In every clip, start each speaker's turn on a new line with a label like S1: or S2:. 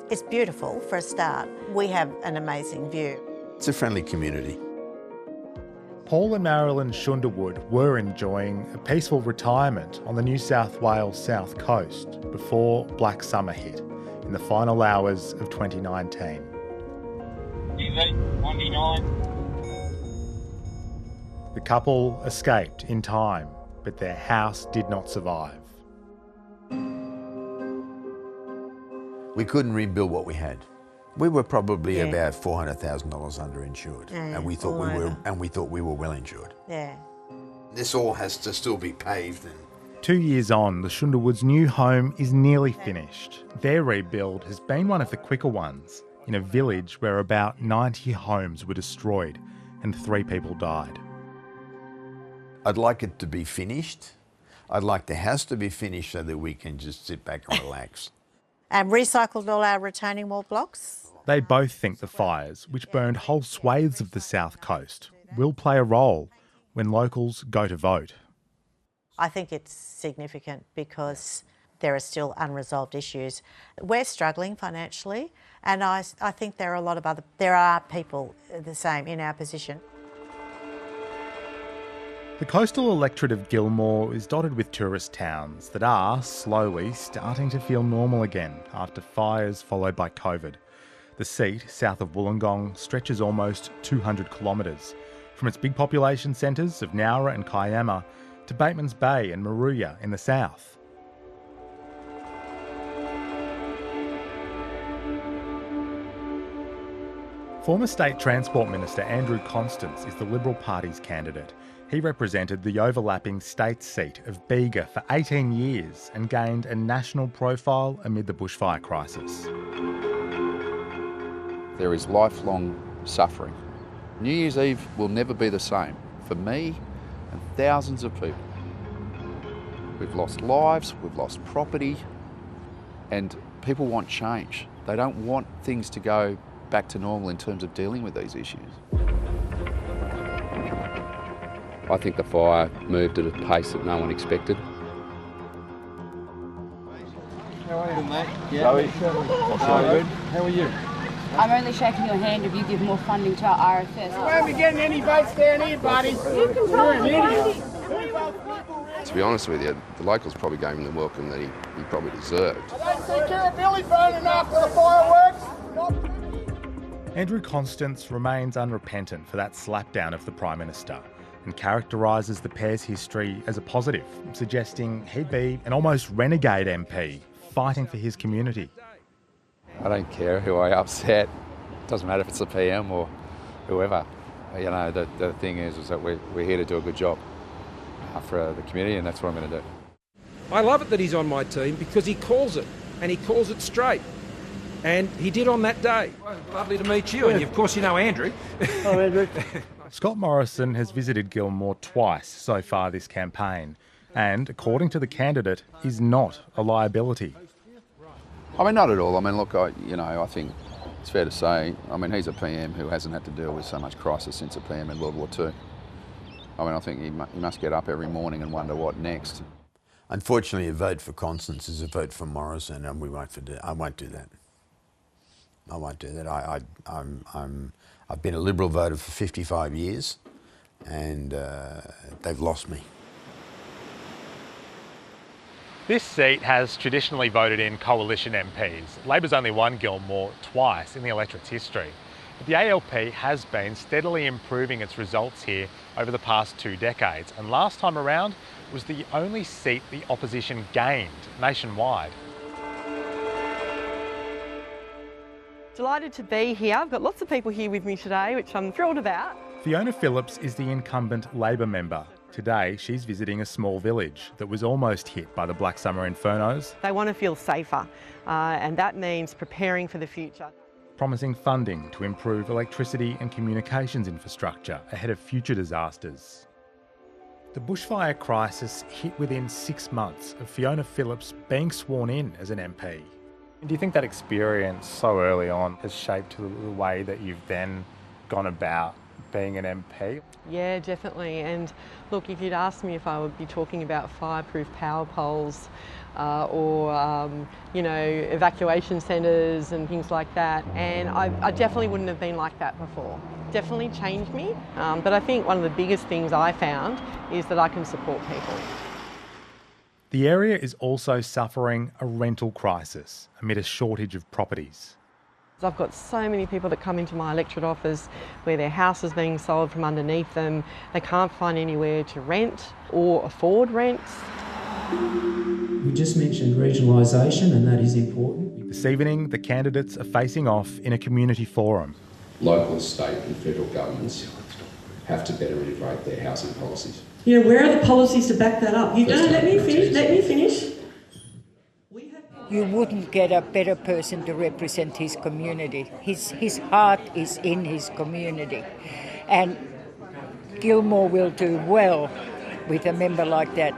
S1: It's beautiful for a start. We have an amazing view.
S2: It's a friendly community.
S3: Paul and Marilyn Shunderwood were enjoying a peaceful retirement on the New South Wales south coast before Black Summer hit in the final hours of 2019. The couple escaped in time, but their house did not survive.
S2: We couldn't rebuild what we had. We were probably about $400,000 underinsured, and we thought we were well insured.
S1: Yeah.
S2: This all has to still be paved.
S3: 2 years on, the Shunderwoods' new home is nearly finished. Their rebuild has been one of the quicker ones, in a village where about 90 homes were destroyed and 3 people died.
S2: I'd like it to be finished. I'd like the house to be finished so that we can just sit back and relax.
S1: And recycled all our retaining wall blocks.
S3: They both think the fires, which burned whole swathes of the south coast, will play a role when locals go to vote.
S1: I think it's significant because there are still unresolved issues. We're struggling financially, and I think there are people the same in our position.
S3: The coastal electorate of Gilmore is dotted with tourist towns that are slowly starting to feel normal again after fires followed by COVID. The seat, south of Wollongong, stretches almost 200 kilometres, from its big population centres of Nowra and Kiama to Bateman's Bay and Moruya in the south. Former State Transport Minister Andrew Constance is the Liberal Party's candidate. He represented the overlapping state seat of Bega for 18 years and gained a national profile amid the bushfire crisis.
S4: There is lifelong suffering. New Year's Eve will never be the same for me and thousands of people. We've lost lives, we've lost property, and people want change. They don't want things to go back to normal in terms of dealing with these issues.
S5: I think the fire moved at a pace that no one expected.
S6: How are you, mate? Yeah. How are you?
S7: I'm only shaking your hand if you give more funding to our RFS.
S6: We won't be getting any votes down here, buddy. You're an idiot.
S5: To be honest with you, the locals probably gave him the welcome that he probably deserved.
S6: I don't see Kirribilli burning after the fireworks.
S3: Andrew Constance remains unrepentant for that slapdown of the Prime Minister and characterises the pair's history as a positive, suggesting he'd be an almost renegade MP fighting for his community.
S4: I don't care who I upset. Doesn't matter if it's the PM or whoever. You know, the thing is that we're here to do a good job for the community, and that's what I'm going to do.
S8: I love it that he's on my team because he calls it, and he calls it straight. And he did on that day. Well, lovely to meet you, and of course you know Andrew.
S6: Hello, Andrew.
S3: Scott Morrison has visited Gilmore twice so far this campaign, and according to the candidate, is not a liability.
S4: I mean, not at all. I mean, look, I think it's fair to say, I mean, he's a PM who hasn't had to deal with so much crisis since a PM in World War II. I mean, I think he must get up every morning and wonder what next.
S2: Unfortunately, a vote for Constance is a vote for Morrison, and I won't do that. I won't do that. I've been a Liberal voter for 55 years, and they've lost me.
S3: This seat has traditionally voted in coalition MPs. Labor's only won Gilmore twice in the electorate's history. But the ALP has been steadily improving its results here over the past 2 decades, and last time around was the only seat the opposition gained nationwide.
S9: Delighted to be here. I've got lots of people here with me today, which I'm thrilled about.
S3: Fiona Phillips is the incumbent Labor member. Today, she's visiting a small village that was almost hit by the Black Summer infernos.
S9: They want to feel safer, and that means preparing for the future.
S3: Promising funding to improve electricity and communications infrastructure ahead of future disasters. The bushfire crisis hit within 6 months of Fiona Phillips being sworn in as an MP. Do you think that experience so early on has shaped the way that you've then gone about being an MP?
S9: Yeah, definitely. And look, if you'd asked me if I would be talking about fireproof power poles or evacuation centres and things like that, and I definitely wouldn't have been like that before. Definitely changed me. But I think one of the biggest things I found is that I can support people.
S3: The area is also suffering a rental crisis amid a shortage of properties.
S9: I've got so many people that come into my electorate office where their house is being sold from underneath them. They can't find anywhere to rent or afford rents.
S10: We just mentioned regionalisation, and that is important.
S3: This evening, the candidates are facing off in a community forum.
S11: Local, state and federal governments have to better integrate their housing policies.
S10: You know, where are the policies to back that up? You don't let me finish.
S12: You wouldn't get a better person to represent his community. His heart is in his community. And Gilmore will do well with a member like that.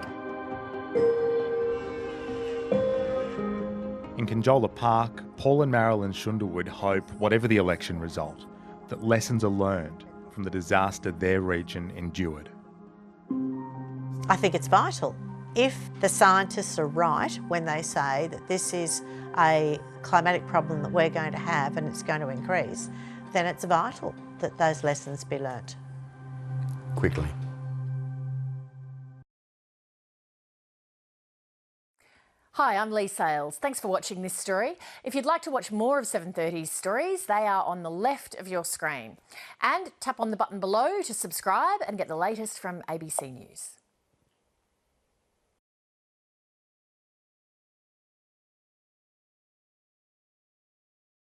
S3: In Conjola Park, Paul and Marilyn Shunderwood hope, whatever the election result, that lessons are learned from the disaster their region endured.
S1: I think it's vital. If the scientists are right when they say that this is a climatic problem that we're going to have and it's going to increase, then it's vital that those lessons be learnt.
S2: Quickly.
S13: Hi, I'm Lee Sales. Thanks for watching this story. If you'd like to watch more of 730's stories, they are on the left of your screen. And tap on the button below to subscribe and get the latest from ABC News.